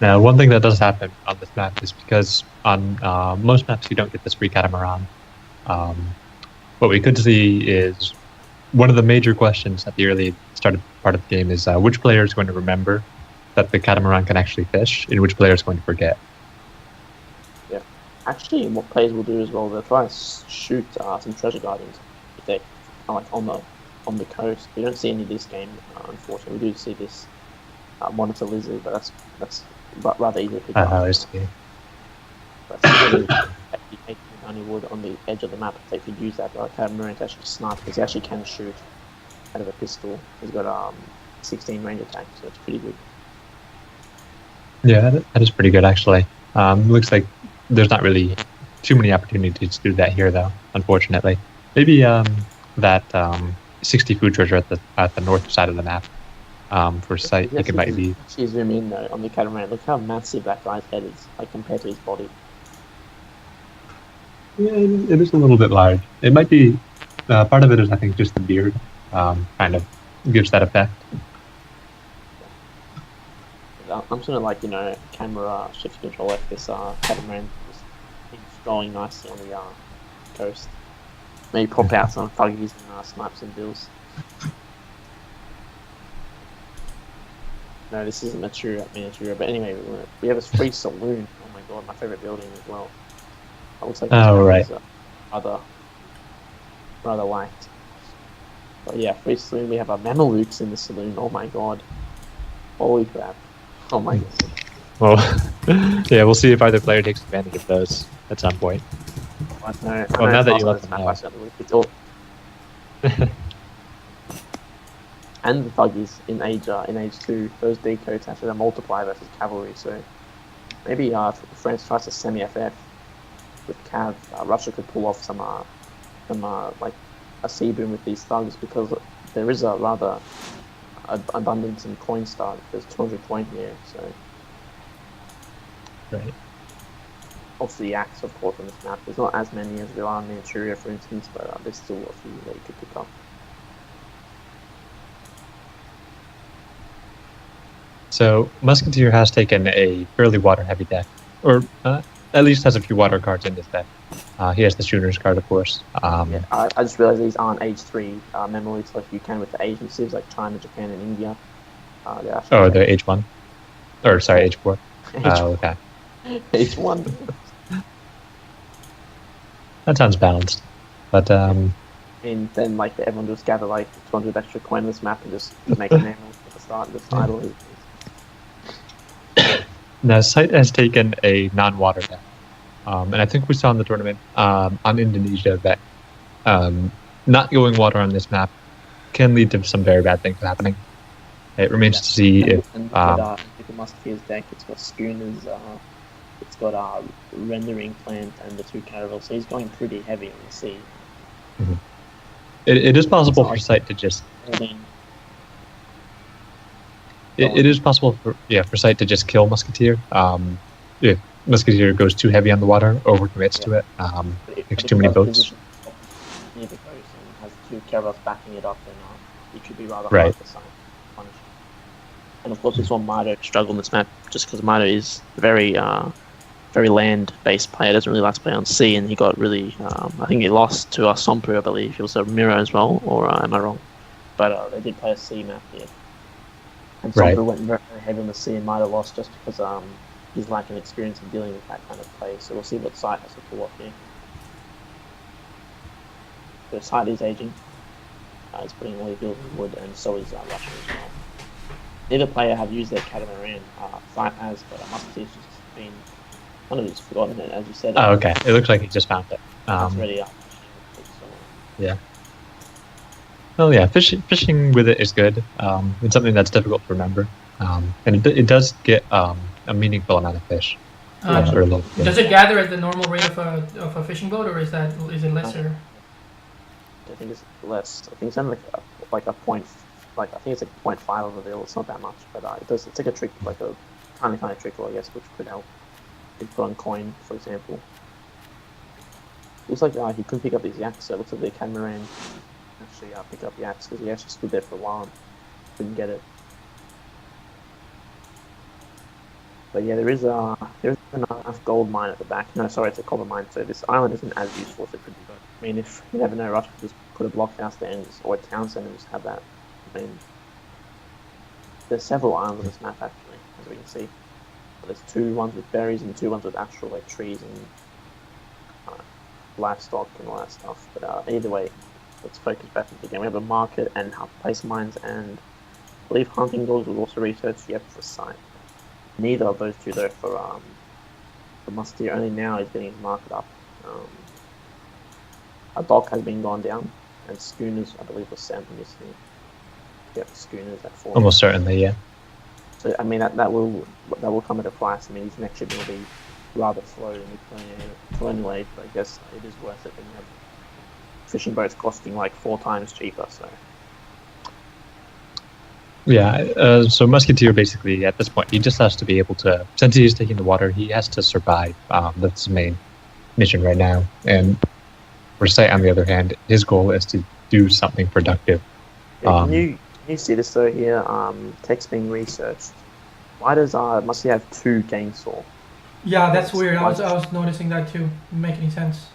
Now, one thing that does happen on this map is because on most maps you don't get this free catamaran. What we could see is one of the major questions at the early start part of the game is which player is going to remember that the catamaran can actually fish, and which player is going to forget. Yeah, actually, what players will do as well, they'll try and shoot some treasure guardians if they're like on the coast. We don't see any of this game, unfortunately. We do see this monitor lizard, but that's rather easy to pick up. I see. But actually making wood on the edge of the map, they could use that catamaran to actually snipe, because he actually can shoot out of a pistol. He's got 16 range attack, so it's pretty good. Yeah, that is pretty good actually. Looks like there's not really too many opportunities to do that here, though. Unfortunately, maybe that 60 food treasure at the north side of the map for sight. Yes, it might be. Actually, zoom in though on the catamaran. Look how massive that guy's head is, like compared to his body. Yeah, it is a little bit large. It might be part of it is, I think, just the beard kind of gives that effect. I'm just gonna camera shift control like this catamaran is strolling nicely on the coast. Maybe pop out some thuggies and snipe some bills. No, this isn't miniature, but anyway, we have a free saloon. Oh my god, my favorite building as well. It looks like right. rather liked. But yeah, free saloon. We have our Mamelukes in the saloon. Oh my god, holy crap! Oh my god. Well, yeah, we'll see if either player takes advantage of those at some point. Well, now that you let them know. And the thuggies in age 2, those decoys actually multiply versus cavalry. So maybe if France tries to semi-FF with Cav, Russia could pull off some like a sea boom with these thugs, because there is a rather abundance in coin start. There's 200 coin here, so. Right. Also the axe, of course, on this map. There's not as many as there are in Manchuria, for instance, but there's still a few that you could pick up. So Musketeer has taken a fairly water-heavy deck, or at least has a few water cards in this deck. He has the Shooter's card, of course. Yeah, I just realized these aren't age 3 memories like you can with the Asian civs like China, Japan, and India. They're age 1? Or, sorry, age 4. Okay. Age 1. That sounds balanced. But, and then, like, everyone just gather, like, 200 extra coin on this map and just make an animal at the start and just idle his. Now, Sight has taken a non-water deck. And I think we saw in the tournament on Indonesia that not going water on this map can lead to some very bad things happening. It remains to see if... And look at the Musketeer's deck. It's got schooners, it's got a rendering plant and the 2 caravels, so he's going pretty heavy on the sea. Mm-hmm. It is possible for Sight to just... It is possible for Sight to just kill Musketeer. If Musketeer goes too heavy on the water, overcommits to it, takes too many boats. Near the coast and has 2 caravels backing it up, and it could be rather right. hard for Sight to punish. And of course, we saw Mido struggle on this map, just because Mido is very land-based player. Doesn't really like to play on sea, and he got really. I think he lost to Sompu, I believe. He was a mirror as well, or am I wrong? But they did play a sea map here, and Sompu went very heavy on the sea, and Mido lost just because he's lacking experience in dealing with that kind of play. So we'll see what Sight has to pull off here. So Sight is aging. He's putting all the build in wood, and so is Russia as well. Neither player have used their catamaran. Sight has, but Musketeer's just been kind of just forgotten it, as you said. Oh, okay. It looks like he just found it. It's ready up. Yeah. Well, yeah, fishing with it is good. It's something that's difficult to remember, and it does get a meaningful amount of fish. Does it gather at the normal rate of a fishing boat, or is it lesser? I think it's less. I think it's only like a point. Like I think it's like 0.5 of a bill. It's not that much, but it does. It's like a trick, like a tiny trickle, I guess, which could help. You put on coin, for example. Looks like he couldn't pick up these yaks, so it looks like the catamaran actually pick up yaks, because he actually stood there for a while and couldn't get it. But yeah, there is enough gold mine at the back. No, sorry, it's a copper mine. So this island isn't as useful as it could be. But, I mean, if you never know, Russia could just put a blockhouse there or a town center and just have that. I mean, there's several islands on this map actually, as we can see. There's 2 ones with berries and 2 ones with actual like trees and livestock and all that stuff. But either way, let's focus back at the game. We have a market and place mines, and I believe hunting dogs was also researched. Yep, for sight. Neither of those two though for Musketeer. Only now he's getting his market up. A dock has been gone down, and schooners I believe was sent. Let me see. Yep, schooners at 4. Almost certainly, yeah. So I mean that will come at a price. I mean his next shipment will be rather slow in the colonial age, but I guess it is worth it when you have fishing boats costing like 4 times cheaper. So yeah, so Musketeer basically at this point he just has to be able to, since he's taking the water, he has to survive. That's his main mission right now. And for Sight, on the other hand, his goal is to do something productive. yeah, can you see this though here? Text being researched. Why does must he have 2 game saw? Yeah, that's weird. I was noticing that too. Didn't make any sense.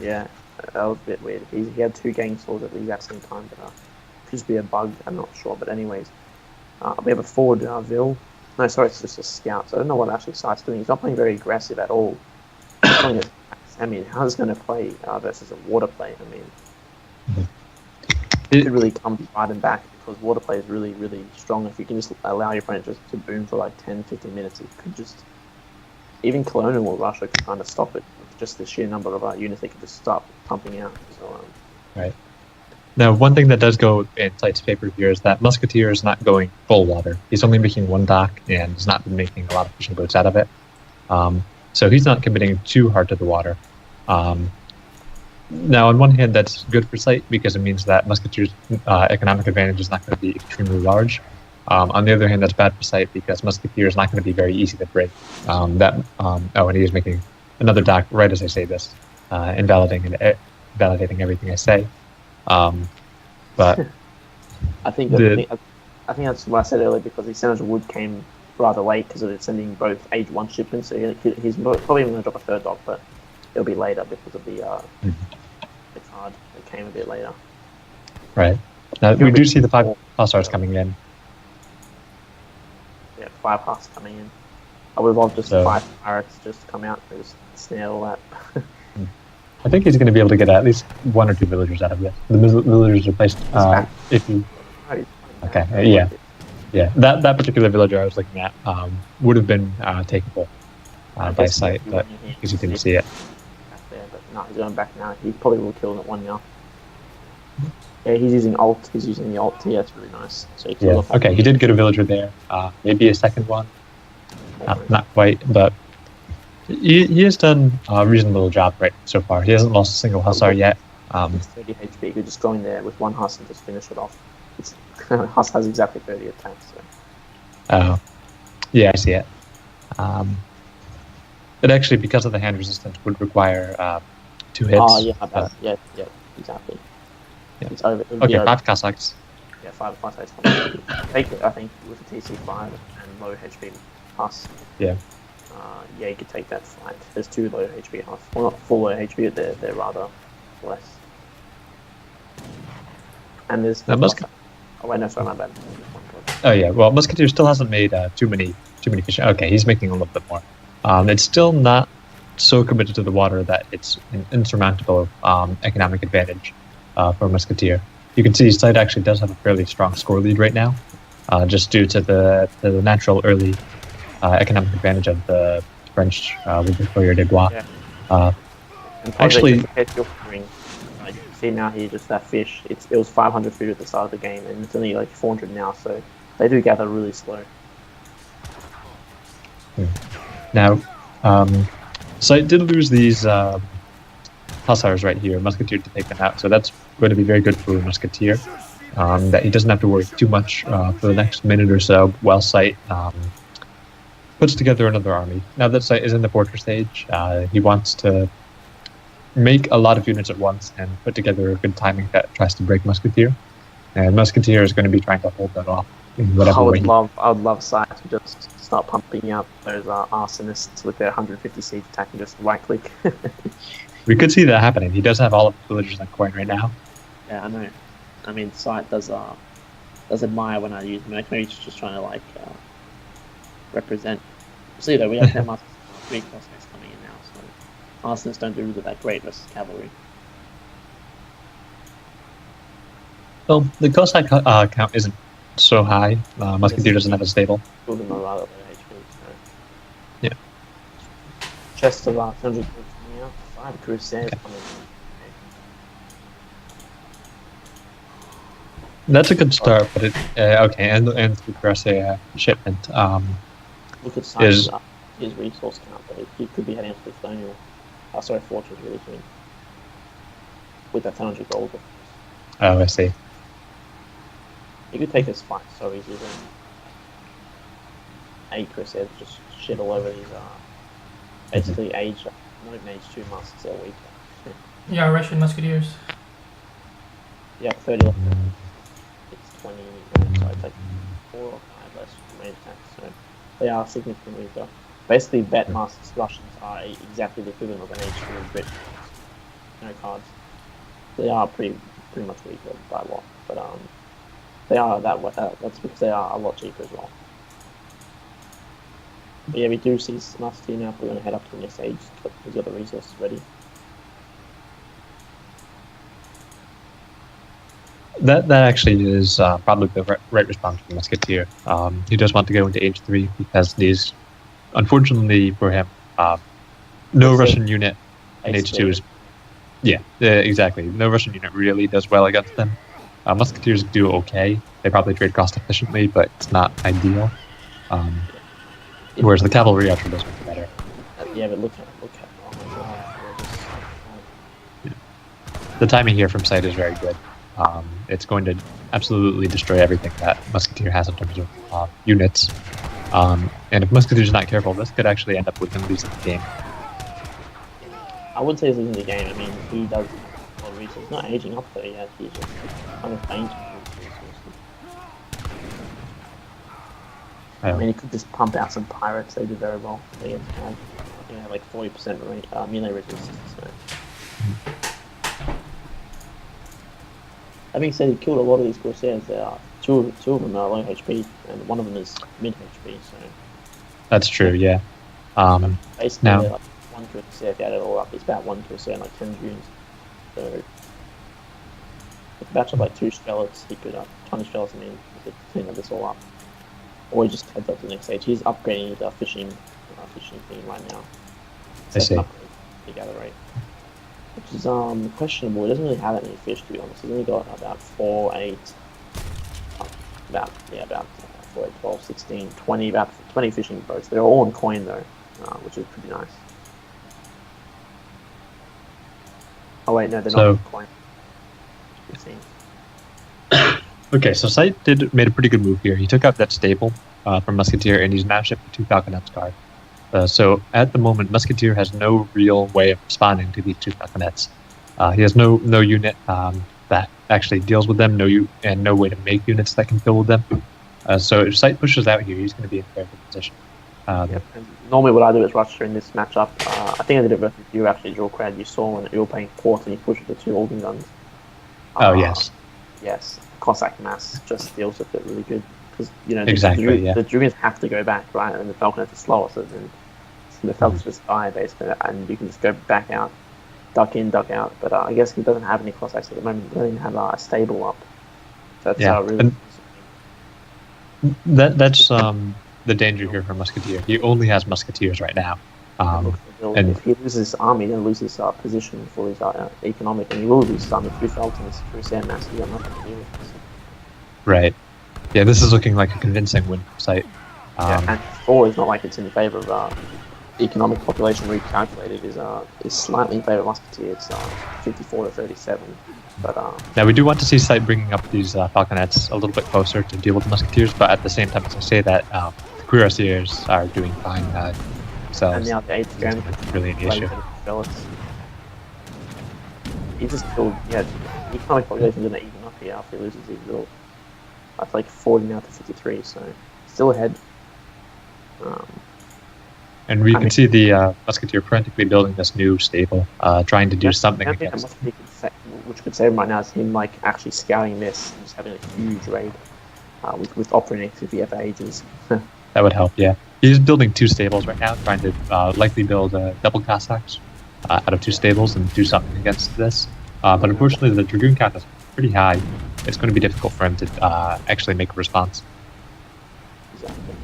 Yeah, that was a bit weird. He had 2 gang saws at the exact same time, but could just be a bug. I'm not sure. But anyways, we have a forward Vil. No, sorry, it's just a scout. So I don't know what actually Sight's doing. He's not playing very aggressive at all. I mean, how's he going to play versus a water play? I mean, it could really come right and back because water play is really, really strong. If you can just allow your opponent just to boom for like 10, 15 minutes, it could just... Even Colonial or Russia could kind of stop it with just the sheer number of units they could just start pumping out. So, Right. Now, one thing that does go in Sight's favor here is that Musketeer is not going full water. He's only making 1 dock and has not been making a lot of fishing boats out of it. So he's not committing too hard to the water. Now, on one hand, that's good for Sight because it means that Musketeer's economic advantage is not going to be extremely large. On the other hand, that's bad for Sight because Musketeer is not going to be very easy to break. And he is making another dock right as I say this, validating everything I say. But I think that's what I said earlier because the Senator Wood came rather late because of it sending both Age 1 shipments. So he's probably going to drop a 3rd dock, but it'll be later because of the card that came a bit later. Right. Now we do see the 5 hussars coming in. Yeah, 5 huss coming in. I would have loved just 5 pirates just to come out and just snare all that. I think he's going to be able to get at least 1 or 2 villagers out of this. The villagers are placed if you... Okay, yeah. That particular villager I was looking at would have been takeable by Sight, but because he didn't see it. There, but no, he's going back now. He probably will kill that 1 now. Yeah, he's using ult. He's using the ult. Yeah, that's really nice. So he okay, he did get a villager there. Maybe a 2nd one. Not quite, but he has done a reasonable job right so far. He hasn't lost a single hussar yet. It's 30 HP. You're just going there with 1 huss and just finish it off. Huss has exactly 30 attacks. So. Yeah, I see it. It actually, because of the hand resistance, would require 2 hits. Oh, yeah, exactly. Yeah. It's over. Okay, 5 Cossacks. Yeah, 5 Cossacks. Take it, I think, with a TC5 and low HP Huss. Yeah. Yeah, you could take that fight. There's 2 low HP Huss. Well, not full low HP, but they're rather less. And there's... Oh, wait, no, sorry, my bad. Oh, yeah, well, Musketeer still hasn't made too many fish. Okay, he's making a little bit more. It's still not so committed to the water that it's an insurmountable economic advantage for Musketeer. You can see Sight actually does have a fairly strong score lead right now, just due to the natural early economic advantage of the French with the Courrier des Bois. Yeah. Actually, see now here, just that fish. It was 500 food at the start of the game, and it's only like 400 now. So they do gather really slow. Now, Sight did lose these hussars right here, Musketeer to take them out, so that's going to be very good for Musketeer. That he doesn't have to worry too much for the next minute or so while Sight puts together another army. Now that Sight is in the fortress stage, he wants to make a lot of units at once and put together a good timing that tries to break Musketeer. And Musketeer is going to be trying to hold that off. in whatever way. I would love Sight to just start pumping out those arsonists with their 150 siege attack and just right click. We could see that happening. He does have all of the villagers on coin right now. Yeah, I know. I mean, Sight does admire when I use him. Maybe he's just trying to like represent. See though, we have 10 masters, 3 Cossacks coming in now, so arsonists don't do really that great versus cavalry. Well, the Cossack count isn't so high. Musketeer doesn't have a stable. Two of them are rather low HP, so. Yeah. Chest of 200 coming out, 5 Crusaders coming in. That's a good start, but okay, and the Cuirassier shipment Look at Sight's his resource count, but he could be heading to Colonial. Fortress really soon. With that 100 gold. Oh, I see. He could take his fight so easy then. 8 Crusaders just shit all over these basically age, not even age 2 masters, they're weak. Yeah, Russian musketeers. Yeah, 30 left. It's 20, so it's like 4 or 5 less range attacks, so they are significantly weaker. Basically, bet masters Russians are exactly the equivalent of an age 2 British. No cards. They are pretty much weaker by a lot, but they are that's because they are a lot cheaper as well. But yeah, we do see Musketeer now. We're going to head up to the next age. He's got the resources ready. That actually is probably the right response from Musketeer. He does want to go into age 3 because these, unfortunately for him, no Russian unit in age 2 is. Yeah, exactly. No Russian unit really does well against them. Musketeers do okay. They probably trade cost efficiently, but it's not ideal. Whereas the cavalry actually does much better. Yeah, but look at oh my god. The timing here from Sight is very good. It's going to absolutely destroy everything that Musketeer has in terms of units. And if Musketeer's not careful, this could actually end up with him losing the game. I wouldn't say he's losing the game. I mean, he does a lot of research. He's not aging up though yet. He's just kind of fainting. I mean, he could just pump out some pirates. They do very well against him. I think they have like 40% melee resistance. So. That being said, he killed a lot of these Corsairs. Two of them are low HP, and one of them is mid HP. So that's true. Yeah. Basically, now, like 1 Corsair, if you add it all up, it's about 1 Corsair and like 10 Junes. So with a batch of like 2 Strelets, he could 20 Strelets. I mean, he could clean this all up. Or he just heads up to the next stage. He's upgrading his fishing thing right now. I see. The gather rate, which is questionable. He doesn't really have that many fish, to be honest. He's only got about 4, 8, about 4, 8, 12, 16, 20, about 20 fishing boats. They're all on coin though, which is pretty nice. Oh wait, no, they're not on coin. Okay, so Sight made a pretty good move here. He took out that stable from Musketeer, and he's now shipped 2 Falconets guard. So at the moment, Musketeer has no real way of responding to these 2 Falconets. He has no unit that actually deals with them, and no way to make units that can deal with them. So if Sight pushes out here, he's going to be in a very good position. Yep. Normally what I do is rush during this matchup. I think I did it versus you actually, Duolckrad. You saw when you were playing quartz and you pushed the 2 organ guns. Yes. Yes. Cossack mass just deals with it really good because the Dragoons have to go back, right, and the Falconets are slower, so then the Falcons just die basically, and you can just go back out, duck in, duck out. But I guess he doesn't have any Cossacks at the moment. He doesn't even have a stable up. So that's really. That's the danger here for Musketeer. He only has Musketeers right now. And if he loses his army, then loses his position for his economic, and he will lose some. If he Falcons through Sand Mass, he got nothing to do with this. Right. Yeah, this is looking like a convincing win for Sight. And 4 is not like it's in favor of economic population recalculated is slightly in favor of Musketeer. It's 54 to 37. But now we do want to see Sight bringing up these Falconets a little bit closer to deal with the Musketeers, but at the same time, as I say that, the Cuirassiers are doing fine. So and now the 8th game really an issue. He just killed. Yeah, economic population is going to even up here after he loses his little That's like 40 now to 53, so still ahead. And we can see the Musketeer frantically building this new stable, trying to do something against. Which could save him right now is him like actually scouting this and just having a huge raid with operating activity for ages. That would help, yeah. He's building 2 stables right now, trying to likely build a double cast axe out of 2 stables and do something against this. But unfortunately, the Dragoon cap is pretty high. It's going to be difficult for him to actually make a response. Exactly.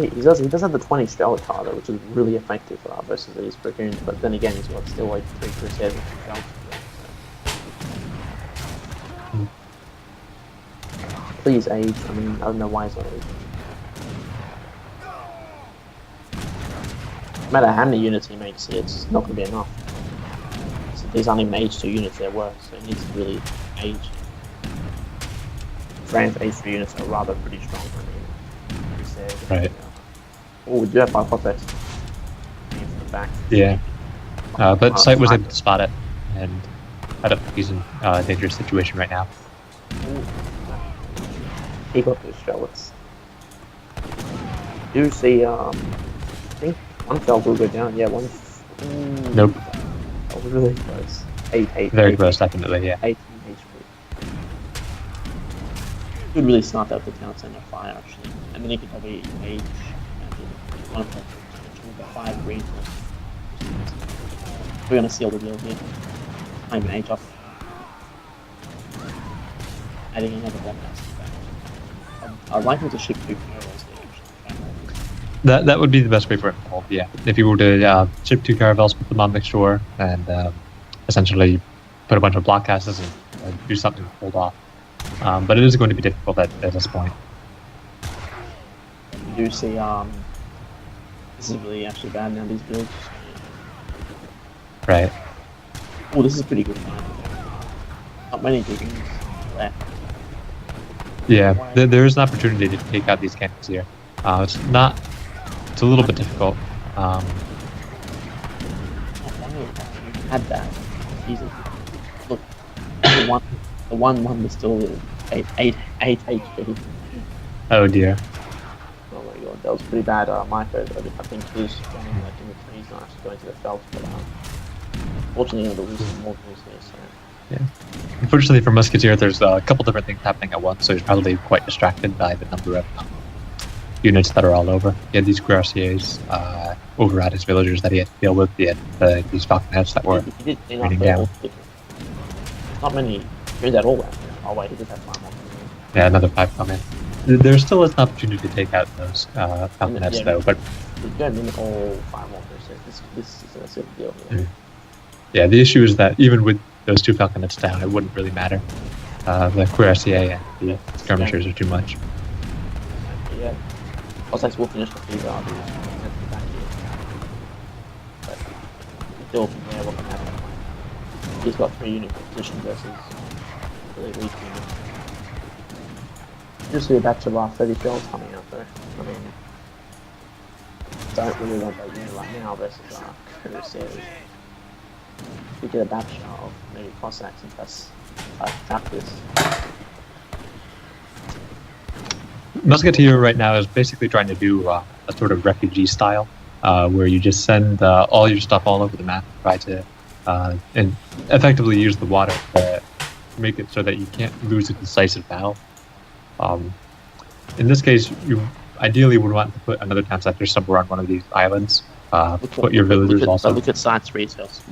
He does have the 20 Duolckrad, which is really effective versus these Dragoons, but then again, he's got still like 3 Crusaders and 2 Falcons. Please age. I mean, I don't know why he's not aging. No matter how many units he makes, it's not going to be enough. So these aren't even H2 units there were, so he needs to really age. Fran's H3 units are rather pretty strong. Right. Oh, we do have 5 prospects. From the back. Yeah. But Sight was able to spot it, and I don't think he's in a dangerous situation right now. Keep up those shells. Do see, I think one fell will go down. Yeah, one. Nope. That was really close. 8. Very close, definitely, yeah. 18 HP. Could really snipe out the town center fire, actually. And then he could probably age. One of them. 5 green. We're gonna seal the deal here. Not even age up. Adding another bomb house. I'd like him to ship 2 caravels there. That would be the best way for him to hold, yeah. If you were to ship 2 caravels, put them on next door, and essentially put a bunch of block casters and do something to hold off. But it is going to be difficult at this point. You do see, this is really actually bad now, these builds. Right. Oh, this is pretty good. Not many Dragoons left. Yeah, there is an opportunity to take out these cannons here. It's a little bit difficult. Had that. Jesus. Look, the one was still 8 HP. Oh dear. Oh my god, that was pretty bad. Micro, I think he was running like in the trees, not actually going to the felt, but fortunately, the lose some more tools here, so. Yeah. Unfortunately for Musketeer, there's a couple different things happening at once, so he's probably quite distracted by the number of units that are all over. He had these cuirassiers over at his villagers that he had to deal with. He had these falconets that were raining down. Not many heroes at all. Oh wait, he did have 5 more. Yeah, another 5 come in. There still is an opportunity to take out those falconets though, but you don't need all 5 more heroes. This is a simple deal. Yeah, the issue is that even with those 2 falconets down, it wouldn't really matter. The cuirassier and the skirmishers are too much. Yeah. Also, we'll finish the few back here. But still, from there, what can happen? He's got 3 unit position versus really weak units. Just see a batch of 30 shells coming out though. I mean, don't really want that unit right now versus cuirassiers. We get a batch of maybe Cossacks and that's tap this. Musketeer right now is basically trying to do a sort of refugee style, where you just send all your stuff all over the map, try to and effectively use the water to make it so that you can't lose a decisive battle. In this case, you ideally would want to put another town center somewhere on one of these islands. Put your villagers also. Look at science resource.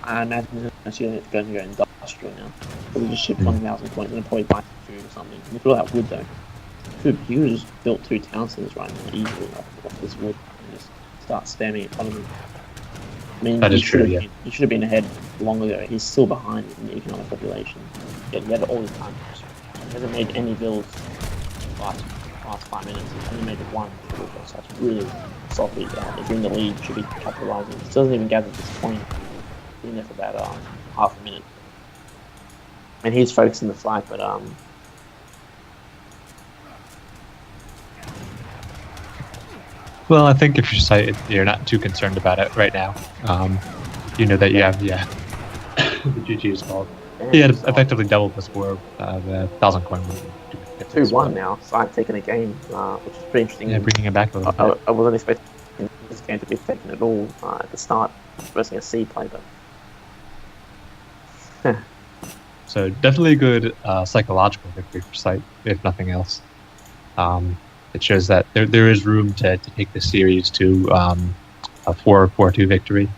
I imagine it's going to go industrial now. Probably just ship 1,000 coins and probably buy some food or something. Look at all that wood though. You could just built 2 town centers right now easily off this wood and just start spamming economy. I mean, that is true, yeah. He should have been ahead long ago. He's still behind in the economic population. Yet he had all his time. He hasn't made any builds last 5 minutes. He's only made 1. So it's really softly. If you're in the lead, should be capitalizing. He doesn't even gather this point. He's been there for about half a minute. And he's focusing the flag, but Well, I think if you're sighted, you're not too concerned about it right now. You know that you have, the GG is called. He had effectively doubled the score of the 1,000 coin. 2-1 now. Sight taking a game, which is pretty interesting. Yeah, bringing it back a little bit. I wasn't expecting this game to be taken at all at the start, versus a C play, but. So definitely a good psychological victory for Sight, if nothing else. It shows that there is room to take the series to a 4-2 victory.